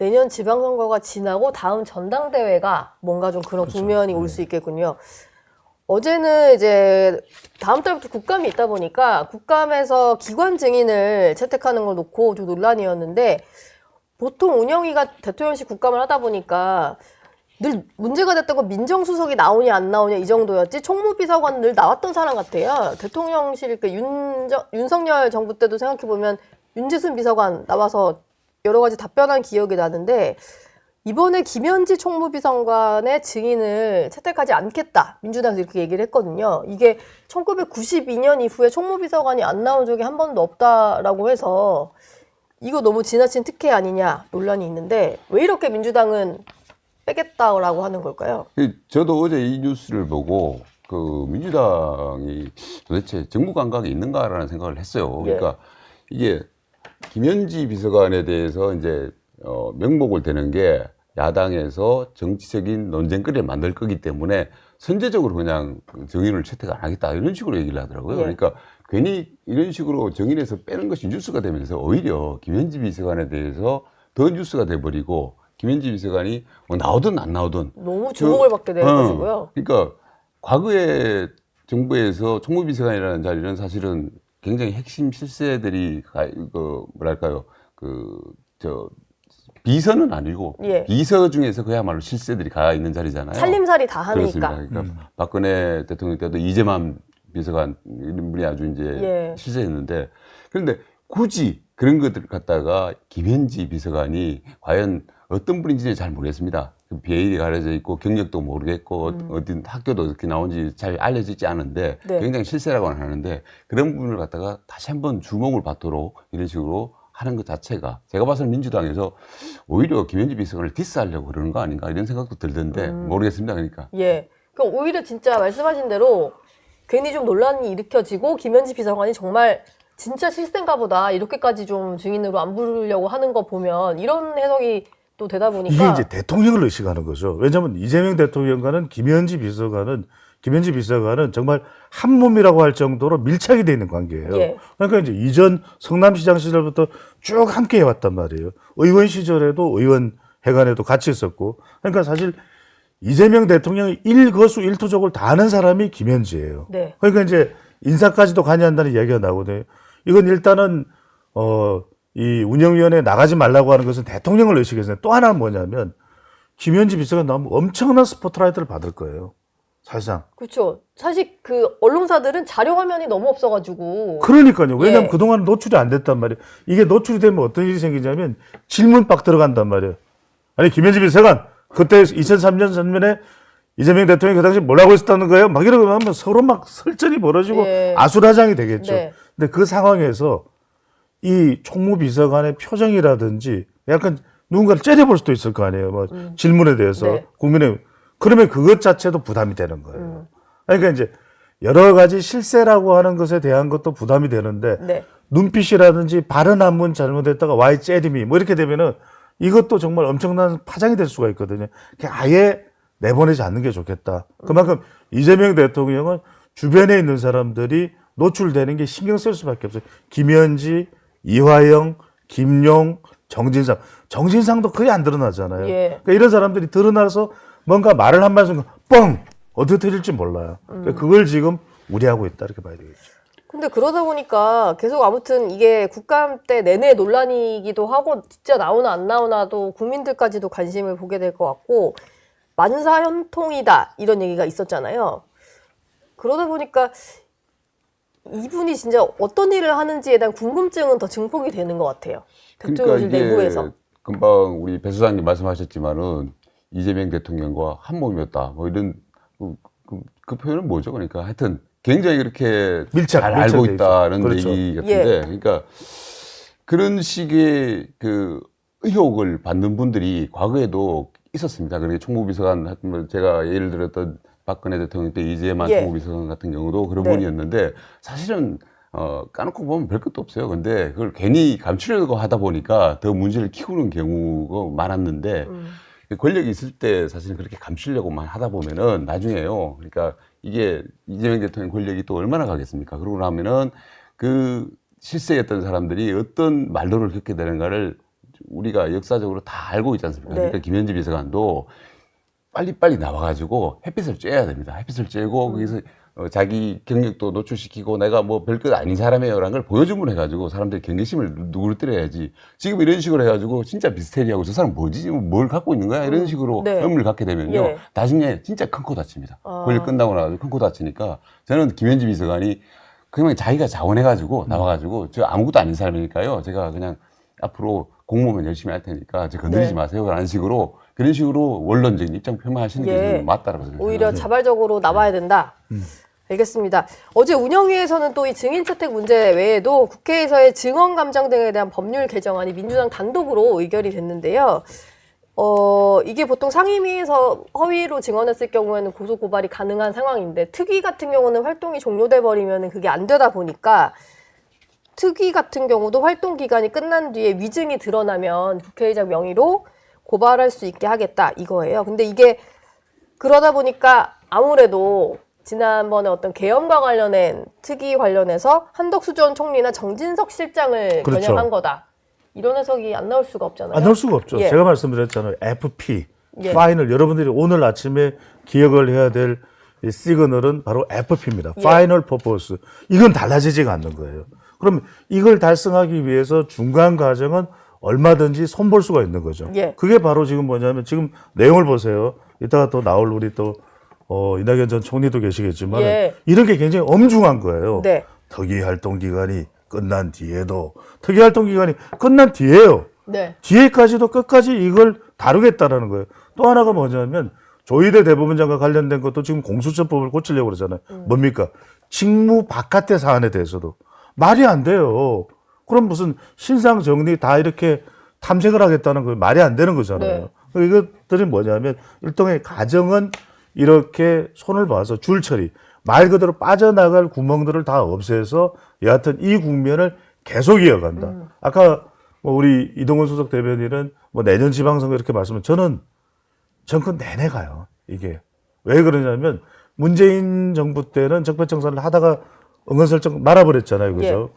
내년 지방선거가 지나고 다음 전당대회가 뭔가 좀 그런 그렇죠. 국면이 올 수 있겠군요. 어제는 이제 다음 달부터 국감이 있다 보니까 국감에서 기관 증인을 채택하는 걸 놓고 좀 논란이었는데 보통 운영위가 대통령실 국감을 하다 보니까 늘 문제가 됐던 건 민정수석이 나오냐 안 나오냐 이 정도였지 총무비서관 늘 나왔던 사람 같아요. 대통령실 그 윤석열 정부 때도 생각해보면 윤재순 비서관 나와서 여러 가지 답변한 기억이 나는데 이번에 김현지 총무비서관의 증인을 채택하지 않겠다. 민주당에서 이렇게 얘기를 했거든요. 이게 1992년 이후에 총무비서관이 안 나온 적이 한 번도 없다라고 해서 이거 너무 지나친 특혜 아니냐 논란이 있는데 왜 이렇게 민주당은 빼겠다라고 하는 걸까요? 저도 어제 이 뉴스를 보고 그 민주당이 도대체 정부 감각이 있는가라는 생각을 했어요. 그러니까 이게 김현지 비서관에 대해서 이제 명목을 대는 게 야당에서 정치적인 논쟁거리를 만들 거기 때문에 선제적으로 그냥 정인을 채택 안 하겠다 이런 식으로 얘기를 하더라고요. 그러니까 괜히 이런 식으로 정인에서 빼는 것이 뉴스가 되면서 오히려 김현지 비서관에 대해서 더 뉴스가 돼버리고 김현지 비서관이 뭐 나오든 안 나오든 너무 주목을 받게 돼가지고요. 그러니까 과거에 정부에서 총무비서관이라는 자리는 사실은 굉장히 핵심 실세들이 뭐랄까요 비서는 아니고 비서 중에서 그야말로 실세들이 가 있는 자리잖아요. 살림살이 다 하니까. 그렇습니다. 그러니까 박근혜 대통령 때도 이재만 비서관 이런 분이 아주 이제 실세였는데 그런데 굳이 그런 것들을 갖다가 김현지 비서관이 과연 어떤 분인지 잘 모르겠습니다. 비엘이 가려져 있고 경력도 모르겠고 어딘 학교도 어떻게 나온지 잘 알려지지 않은데 굉장히 실세라고는 하는데 그런 부분을 갖다가 다시 한번 주목을 받도록 이런 식으로 하는 것 자체가 제가 봐서는 민주당에서 오히려 김현지 비서관을 디스하려고 그러는 거 아닌가 이런 생각도 들던데 모르겠습니다. 그러니까. 그럼 오히려 진짜 말씀하신 대로 괜히 좀 논란이 일으켜지고 김현지 비서관이 정말 진짜 실세인가 보다 이렇게까지 좀 증인으로 안 부르려고 하는 거 보면 이런 해석이 또 되다 보니까 이게 이제 대통령을 의식하는 거죠. 왜냐하면 이재명 대통령과는 김현지 비서관은 정말 한 몸이라고 할 정도로 밀착이 돼 있는 관계예요. 그러니까 이제 이전 성남시장 시절부터 쭉 함께 해왔단 말이에요. 의원 시절에도 의원 회관에도 같이 있었고. 그러니까 사실 이재명 대통령의 일거수일투족을 다 아는 사람이 김현지예요. 그러니까 이제 인사까지도 관여한다는 이야기가 나오거든요. 이건 일단은 이 운영위원회에 나가지 말라고 하는 것은 대통령을 의식해서 또 하나는 뭐냐면 김현지 비서가 나오면 엄청난 스포트라이트를 받을 거예요. 사실상. 그렇죠. 사실 그 언론사들은 자료 화면이 너무 없어가지고. 그러니까요. 왜냐하면 그동안 노출이 안 됐단 말이에요. 이게 노출이 되면 어떤 일이 생기냐면 질문박 들어간단 말이에요. 아니 김현지 비서관 그때 2003년 전면에 이재명 대통령이 그 당시 뭐라고 했었다는 거예요? 막 이러고 하면 서로 막 설전이 벌어지고 아수라장이 되겠죠. 근데 그 상황에서 이 총무비서관의 표정이라든지 약간 누군가를 째려볼 수도 있을 거 아니에요. 뭐 질문에 대해서 국민의 그러면 그것 자체도 부담이 되는 거예요. 그러니까 이제 여러 가지 실세라고 하는 것에 대한 것도 부담이 되는데 눈빛이라든지 발언 한문 잘못했다가 와이 째림이 뭐 이렇게 되면은 이것도 정말 엄청난 파장이 될 수가 있거든요. 그냥 아예 내보내지 않는 게 좋겠다. 그만큼 이재명 대통령은 주변에 있는 사람들이 노출되는 게 신경 쓸 수밖에 없어요. 김현지, 이화영, 김용, 정진상도 거의 안 드러나잖아요. 그러니까 이런 사람들이 드러나서 뭔가 말을 한 말씀 뻥! 어떻게 터질지 몰라요. 그러니까 그걸 지금 우려하고 있다 이렇게 봐야 되겠죠. 근데 그러다 보니까 계속 아무튼 이게 국감 때 내내 논란이기도 하고 진짜 나오나 안 나오나도 국민들까지도 관심을 보게 될 것 같고 만사형통이다 이런 얘기가 있었잖아요. 그러다 보니까 이분이 진짜 어떤 일을 하는지에 대한 궁금증은 더 증폭이 되는 것 같아요. 대통령실 내부에서. 금방 우리 배 소장님 말씀하셨지만은 이재명 대통령과 한 몸이었다. 뭐 이런 그 표현은 뭐죠? 그러니까 하여튼 굉장히 그렇게 잘 알고 있다는 얘기 같은데, 그러니까 그런 식의 그 의혹을 받는 분들이 과거에도 있었습니다. 그러니까 총무비서관 제가 예를 들었던 박근혜 대통령 때 이재만 총무비서관 같은 경우도 그런 분이었는데 사실은 까놓고 보면 별 것도 없어요. 근데 그걸 괜히 감추려고 하다 보니까 더 문제를 키우는 경우가 많았는데 권력이 있을 때 사실은 그렇게 감추려고만 하다 보면은 나중에요. 그러니까 이게 이재명 대통령 권력이 또 얼마나 가겠습니까? 그러고 나면은 그 실세였던 사람들이 어떤 말로를 겪게 되는가를 우리가 역사적으로 다 알고 있지 않습니까? 네. 그러니까 김현지 비서관도 빨리빨리 나와가지고 햇빛을 쬐야 됩니다. 햇빛을 쬐고 거기서 자기 경력도 노출시키고 내가 뭐 별것 아닌 사람이에요라는 걸 보여줌을 해가지고 사람들이 경계심을 누그러뜨려야지. 지금 이런 식으로 해가지고 진짜 비스테리하고 저 사람 뭐지? 뭘 갖고 있는 거야? 이런 식으로 네. 의문을 갖게 되면요. 예. 나중에 진짜 큰 코 다칩니다. 권력 끝나고 나서 큰 코 다치니까 저는 김현지 비서관이 그냥 자기가 자원해가지고 나와가지고 저 아무것도 아닌 사람이니까요. 제가 그냥 앞으로 공무원 열심히 할 테니까 저 건드리지 네. 마세요라는 식으로 그런 식으로 원론적인 입장 표명하시는 게 예. 저는 맞다라고 생각합니다. 오히려 자발적으로 나와야 된다. 알겠습니다. 어제 운영위에서는 또 이 증인 채택 문제 외에도 국회에서의 증언 감정 등에 대한 법률 개정안이 민주당 단독으로 의결이 됐는데요. 이게 보통 상임위에서 허위로 증언했을 경우에는 고소 고발이 가능한 상황인데 특위 같은 경우는 활동이 종료돼 버리면 그게 안 되다 보니까 특위 같은 경우도 활동 기간이 끝난 뒤에 위증이 드러나면 국회의장 명의로 고발할 수 있게 하겠다 이거예요. 근데 이게 그러다 보니까 아무래도 지난번에 어떤 계엄과 관련된 특위 관련해서 한덕수 전 총리나 정진석 실장을 그렇죠. 겨냥한 거다. 이런 해석이 안 나올 수가 없잖아요. 안 나올 수가 없죠. 예. 제가 말씀드렸잖아요. FP, 예. 파이널. 여러분들이 오늘 아침에 기억을 해야 될 이 시그널은 바로 FP입니다. 예. 파이널 퍼포스. 이건 달라지지가 않는 거예요. 그럼 이걸 달성하기 위해서 중간 과정은 얼마든지 손볼 수가 있는 거죠. 예. 그게 바로 지금 뭐냐면 지금 내용을 보세요. 이따가 또 나올 우리 또 이낙연 전 총리도 계시겠지만 예. 이런 게 굉장히 엄중한 거예요. 네. 특위 활동 기간이 끝난 뒤에도 특위 활동 기간이 끝난 뒤에요. 네. 뒤에까지도 끝까지 이걸 다루겠다라는 거예요. 또 하나가 뭐냐면 조희대 대법원장과 관련된 것도 지금 공수처법을 고치려고 그러잖아요. 뭡니까? 직무 바깥의 사안에 대해서도 말이 안 돼요. 그럼 무슨 신상 정리 다 이렇게 탐색을 하겠다는 거 말이 안 되는 거잖아요. 이것들이 뭐냐면 일종의 가정은 이렇게 손을 봐서 줄 처리, 말 그대로 빠져나갈 구멍들을 다 없애서 여하튼 이 국면을 계속 이어간다. 아까 뭐 우리 이동훈 수석 대변인은 뭐 내년 지방선거 이렇게 말씀을 저는 정권 내내 가요. 이게 왜 그러냐면 문재인 정부 때는 적폐청산을 하다가 은근슬쩍 말아버렸잖아요. 그죠?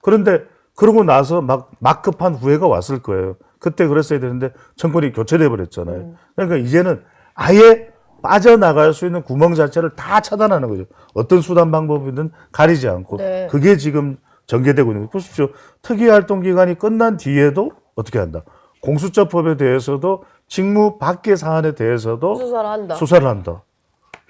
그런데 그러고 나서 막 급한 후회가 왔을 거예요. 그때 그랬어야 되는데 정권이 교체돼 버렸잖아요. 그러니까 이제는 아예 빠져나갈 수 있는 구멍 자체를 다 차단하는 거죠. 어떤 수단 방법이든 가리지 않고. 네. 그게 지금 전개되고 있는 거예요. 보십시오. 특위활동 기간이 끝난 뒤에도 어떻게 한다. 공수처법에 대해서도 직무 밖의 사안에 대해서도 수사를 한다.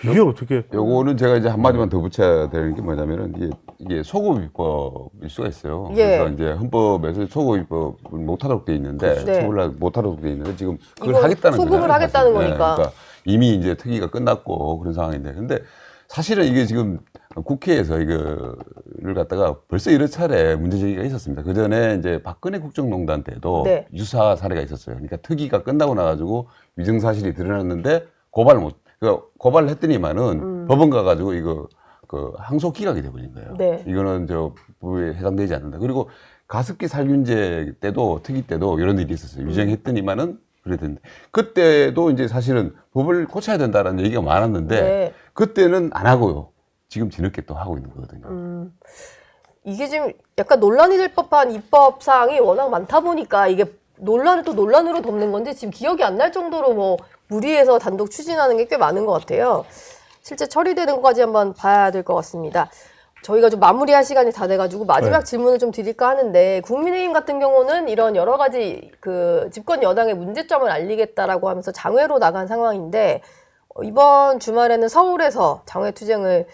이게 어떻게. 요거는 제가 이제 한마디만 더 붙여야 되는 게 뭐냐면은 이게 소급입법일 수가 있어요. 예. 그래서 이제 헌법에서 소급입법은 못하도록 돼 있는데, 네. 처벌 못하도록 돼 있는데 지금 그걸 이건 하겠다는 소급을 거잖아요, 하겠다는 사실. 거니까. 그러니까 이미 이제 특위가 끝났고 그런 상황인데, 근데 사실은 이게 지금 국회에서 이거를 갖다가 벌써 여러 차례 문제 제기가 있었습니다. 그 전에 이제 박근혜 국정농단 때도 네. 유사 사례가 있었어요. 그러니까 특위가 끝나고 나가지고 위증 사실이 드러났는데 고발을 했더니만은 법원 가가지고 이거 항소 기각이 돼버린 거예요. 네. 이거는 법에 해당되지 않는다. 그리고 가습기 살균제 때도 특위 때도 이런 일이 있었어요. 위증했더니만은 그랬는데 그때도 이제 사실은 법을 고쳐야 된다라는 얘기가 많았는데 네. 그때는 안 하고요. 지금 뒤늦게 또 하고 있는 거거든요. 이게 지금 약간 논란이 될 법한 입법 사항이 워낙 많다 보니까 이게 논란을 또 논란으로 덮는 건지 지금 기억이 안 날 정도로 뭐 무리해서 단독 추진하는 게 꽤 많은 것 같아요. 실제 처리되는 것까지 한번 봐야 될 것 같습니다. 저희가 좀 마무리할 시간이 다 돼가지고 마지막 질문을 좀 드릴까 하는데 국민의힘 같은 경우는 이런 여러 가지 그 집권 여당의 문제점을 알리겠다라고 하면서 장외로 나간 상황인데 이번 주말에는 서울에서 장외 투쟁을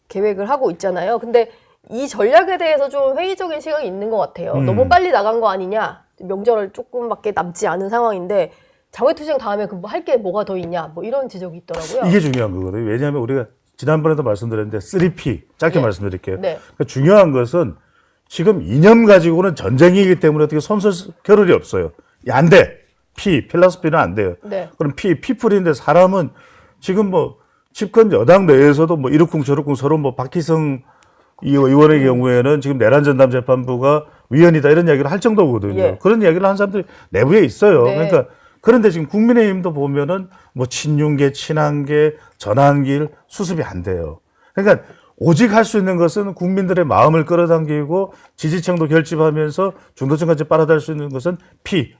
계획을 하고 있잖아요. 근데 이 전략에 대해서 좀 회의적인 시각이 있는 것 같아요. 너무 빨리 나간 거 아니냐? 명절 조금밖에 남지 않은 상황인데 장외투쟁 다음에 그 할 게 뭐가 더 있냐? 뭐 이런 지적이 있더라고요. 이게 중요한 거거든요. 왜냐하면 우리가 지난번에도 말씀드렸는데 3P 짧게 네. 말씀드릴게요. 네. 그러니까 중요한 것은 지금 이념 가지고는 전쟁이기 때문에 어떻게 선수 겨를이 없어요. 안 돼. P 플러스 P는 안 돼요. 네. 그럼 피플인데 사람은 지금 뭐 집권 여당 내에서도 뭐 이러쿵 저러쿵 서로 뭐 박희성 의원의 경우에는 지금 내란전담 재판부가 위헌이다 이런 이야기를 할 정도거든요. 예. 그런 이야기를 하는 사람들이 내부에 있어요. 네. 그러니까 그런데 지금 국민의힘도 보면은 뭐 친윤계, 친한계, 전환길 수습이 안 돼요. 그러니까 오직 할 수 있는 것은 국민들의 마음을 끌어당기고 지지층도 결집하면서 중도층까지 빨아들일 수 있는 것은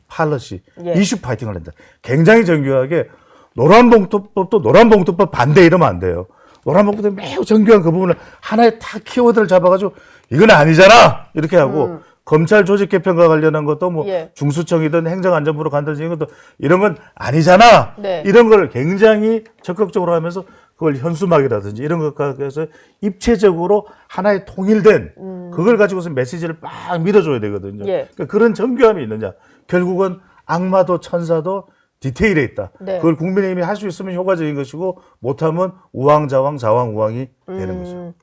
팔러시, 예. 이슈 파이팅을 한다. 굉장히 정교하게 노란봉투법도 노란봉투법 반대 이러면 안 돼요. 노란봉투법 매우 정교한 그 부분을 하나의 딱 키워드를 잡아가지고 이건 아니잖아 이렇게 하고 검찰 조직 개편과 관련한 것도 뭐 예. 중수청이든 행정안전부로 간다든지 이런 것도 이런 건 아니잖아. 네. 이런 걸 굉장히 적극적으로 하면서 그걸 현수막이라든지 이런 것과 해서 입체적으로 하나의 통일된 그걸 가지고서 메시지를 막 밀어줘야 되거든요. 예. 그러니까 그런 정교함이 있느냐. 결국은 악마도 천사도 디테일에 있다. 네. 그걸 국민의힘이 할 수 있으면 효과적인 것이고 못하면 우왕좌왕 좌왕우왕이 되는 거죠.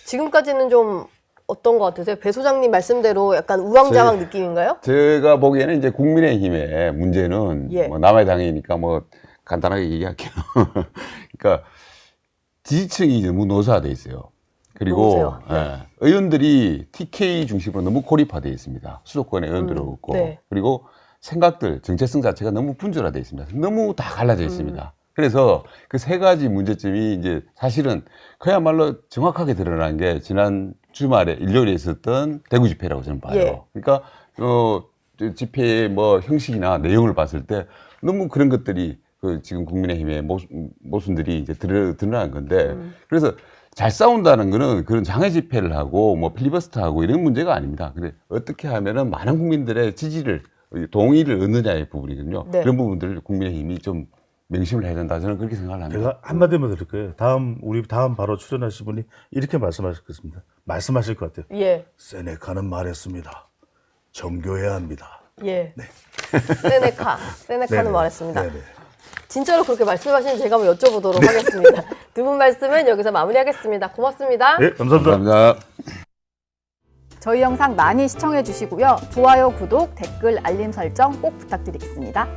지금까지는 좀 어떤 것 같으세요? 배 소장님 말씀대로 약간 우왕좌왕 느낌인가요? 제가 보기에는 이제 국민의힘의 문제는 예. 뭐 남의 당이니까 뭐 간단하게 얘기할게요. 그러니까 지지층이 너무 노쇠화돼 있어요. 그리고 노쇠화. 예, 의원들이 TK 중심으로 너무 고립화돼 있습니다. 수도권에 의원들이 없고 네. 그리고 생각들, 정체성 자체가 너무 분절화돼 있습니다. 너무 다 갈라져 있습니다. 그래서 그 세 가지 문제점이 이제 사실은 그야말로 정확하게 드러난 게 지난 주말에 일요일에 있었던 대구 집회라고 저는 봐요. 예. 그러니까 집회의 뭐 형식이나 내용을 봤을 때 너무 그런 것들이 그 지금 국민의힘의 모순들이 이제 드러난 건데 그래서 잘 싸운다는 거는 그런 장애 집회를 하고 뭐 필리버스터 하고 이런 문제가 아닙니다. 근데 어떻게 하면은 많은 국민들의 지지를 동의를 얻느냐의 부분이거든요. 네. 그런 부분들을 국민의힘이 좀 명심을 해야 된다. 저는 그렇게 생각을 합니다. 제가 한마디만 드릴 거예요. 우리 다음 바로 출연하실 분이 이렇게 말씀하실 것 같아요. 예. 세네카는 말했습니다. 정교해야 합니다. 예. 세네카는 네네. 말했습니다. 네네. 진짜로 그렇게 말씀하시는지 제가 한번 여쭤보도록 하겠습니다. 두 분 말씀은 여기서 마무리하겠습니다. 고맙습니다. 네, 감사합니다. 감사합니다. 저희 영상 많이 시청해 주시고요. 좋아요, 구독, 댓글, 알림 설정 꼭 부탁드리겠습니다.